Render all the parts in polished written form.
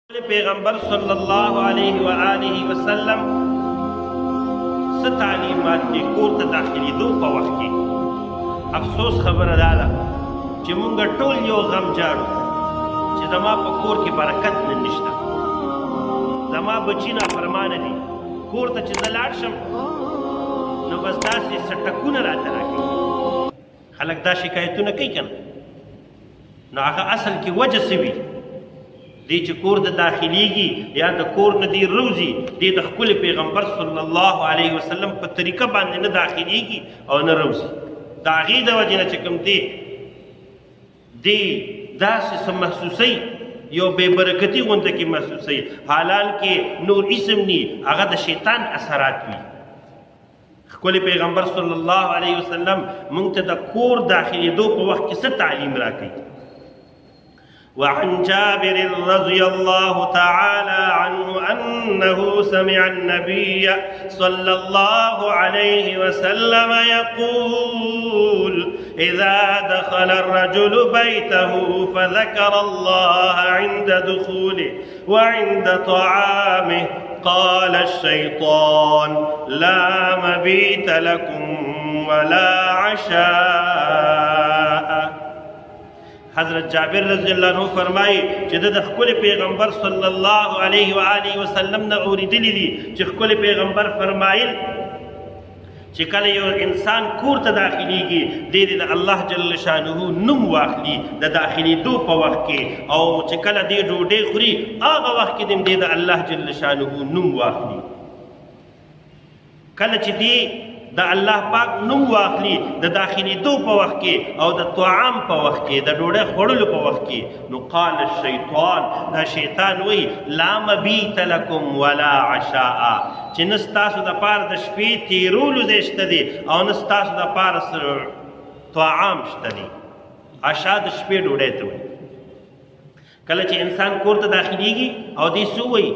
پیغمبر صلی اللہ علیہ وآلہ وسلم څه تعلیمات دي کور ته داخلېدو په وخت کې افسوس خبره دا ده چې مونږ ټول یو غم جاړو چې زما په کور کې برکت نه نشته، زما بچي نافرمانه دي، کور ته چې زه لاړ شم نو بس داسې سټکونه راته راکوي. خلک دا شکایتونه کوي که نه؟ نو هغه اصل کې وجه څه وي؟ دی چې کور د داخليږي یا د کور نه دی روزي، دی د خپل پیغمبر صلی الله علیه وسلم په طریقه باندې نه داخليږي او نه روزي. د هغې د وجې نه چې کوم دی داسې څه محسوسوي، یو بې برکتي غونته کې محسوسوي، حالان کې نور اسم ني، هغه د شیطان اثرات وي. خپل پیغمبر صلی الله علیه وسلم موږ ته د کور داخلېدو په وخت کې څه تعلیم راکوي. وعن جابر رضي الله تعالى عنه أنه سمع النبي صلى الله عليه وسلم يقول إذا دخل الرجل بيته فذكر الله عند دخوله وعند طعامه قال الشيطان لا مبيت لكم ولا عشاء. حضرت جابر رضی اللہ عنہ فرمائی چې د خپل پیغمبر صلی الله علیه و آله وسلم نه اوریدلی دي چې خپل پیغمبر فرمایل چې کله یو انسان کور ته داخليږي د الله جل شانه نوم واخلي د داخلېدو په وخت کې، او چې کله دی ډوډۍ خوري هغه وخت کې د الله جل شانه نوم واخلي. کله چې دی د الله پاک نوم واخلي د داخلېدو په وخت کې او د طعام په وخت کې د ډوډۍ خوړلو په وخت کې، نو قال الشیطان، دا شیطان وی لا مبیت لکم ولا عشاء، چې نه ستاسو دپاره د شپې تېرولو ځای شته دی او نه ستاسو دپاره طعام شته دی. عشاء د شپې ډوډۍ ته وایي. کله چې انسان کور ته داخلېږي او دی څه وایي؟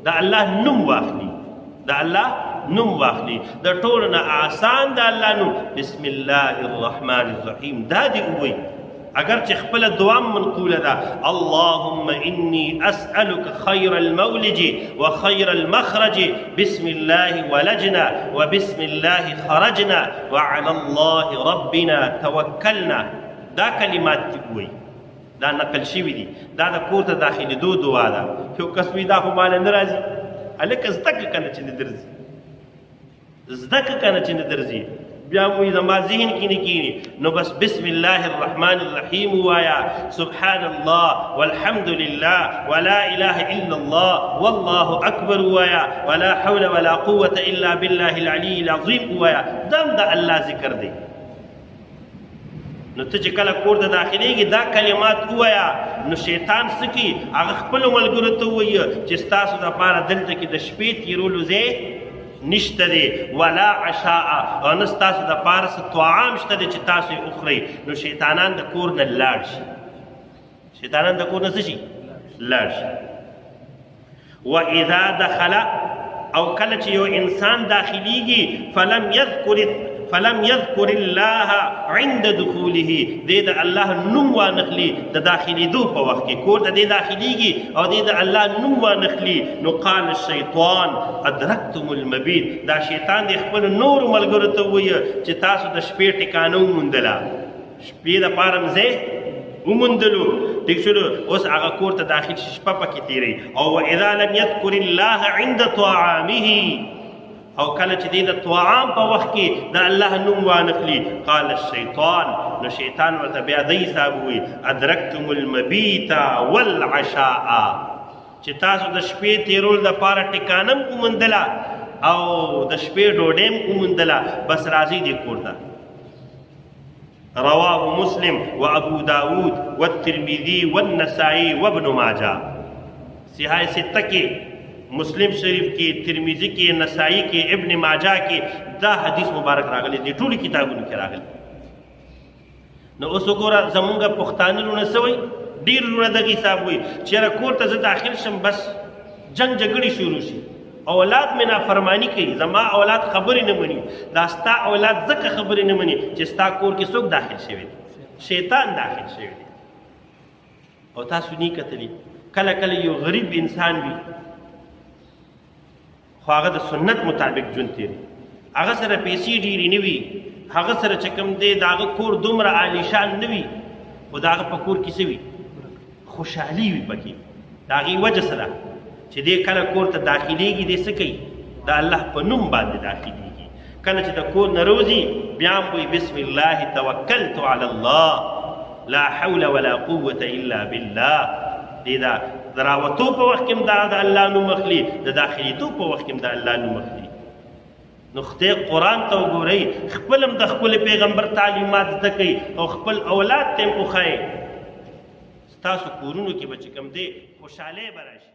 د الله نوم واخلي، د الله نوم واخلي، د ټولو نه آسان د الله نوم بسم الله الرحمن الرحیم دا دی ووایي. اگر چې خپله دعام منقوله ده اللهم انی اسألک خیر المولج و خیر المخرج بسم الله ولجنا و بسم الله خرجنا و علی الله ربنا توکلنا، دا کلمات دی ووایي. دا نقل شوي دي، دا د کور ته داخلېدو دعا ده. یو کس وي دا خو ماله نه راځي، هلکه زده کړه که نه چې نه درځي، زده کړه که نه چې نه درځي، بیا مو زما ذهن کې نه کېني، نو بس بسم الله الرحمن الرحیم ووایا، سبحان الله والحمد لله ولا اله الا الله والله اکبر ووایا، ولا حول ولا قوة الا بالله العلی العظیم ووایا. دم د الله ذکر دی. نو ته چې کله کور ته داخلېږي دا کلمات ووایه، نو شیطان څه کوي؟ هغه خپلو ملګرو ته ووایي چې ستاسو دپاره دلته کې د شپې تېرولو ځای نشته دی، ولا عشاء، او نه ستاسو دپاره څه طعام شته دی چې تاسو یې وخورئ. نو شیطانان د کور نه لاړ شي، شیطانان د کور نه څه شي؟ لاړ شي. واذا دخل، او کله چې یو انسان داخلېږي فلم يذكر الله عند دخوله، دی د الله نوم وانخلي د داخلېدو په وخت کې، کور ته دی داخلېږي او دی د الله نوم وانخلي، نو قال الشیطان ادرکتم المبیت، دا شیطان دی خپلو نورو ملګرو ته ووایه چې تاسو د شپې ټکانه وموندله، شپې دپاره م ځای وموندلو. ټیک شلو، اوس هغه کور ته داخل شي شپه پکې تېروي. او واذا لم يذكر الله عند طعامه، او کله چې دی د طعام په وخت کې د الله نوم وانخلي، قال الشیطان، نو شیطان ورته بیا دی حساب ووایي ادرکتم المبیت والعشاء، چې تاسو د شپې تېرول دپاره ټکانه م وموندله او د شپې ډوډۍ م وموندله، بس راځئ دې کور ته. رواه مسلم و ابو داود و الترمذی و النسائی و ابن ماجہ. صحاح ستہ کې مسلم شریف کې، ترمذی کې، نسائی کې، ابن ماجہ کې دا حدیث مبارک راغلی دی، ټولو کتابونو کې راغلی. نو اوس وګوره زمونږ پښتانه لونه څه وایي؟ ډېر لونه دغه حساب وایي چې یاره کور ته زه داخل شم بس جنګ جګړې شروع شي، اولاد مې نافرمانی کوي، زما اولاد خبرې نه مني. دا ستا اولاد ځکه خبرې نه مني چې ستا کور کې څوک داخل شوی دی؟ شیطان داخل شوی دی. او تاسو نه کتلی کله کله یو غریب انسان وي خو هغه د سنت مطابق ژوند تېروي، هغه سره پیسې ډېرې نه وي، هغه سره چې کوم دی د هغه کور دومره عالیشان نه وي، خو د هغه په کور کې څه وي؟ خوشحالي وي پکې. د هغې وجه څه ده چې دی کله کور ته داخلېږي، دی څه کوي؟ د الله په نوم باندې داخلېږي. کله چې د کور نه روځي بیا هم وایي بسم الله توکلت علی الله لا حول ولا قوة الا بالله. دی دا د راوتو په وخت کې هم د الله نوم اخلي، د داخلېدو په وخت کې هم د الله نوم اخلي. نو خدای قرآن ته وګورئ، خپل هم د خپل پیغمبر تعلیمات زده کوي او خپل اولاد ته هم وښایئ. ستاسو کورونو کې به چې کوم دی خوشحالۍ به راشي.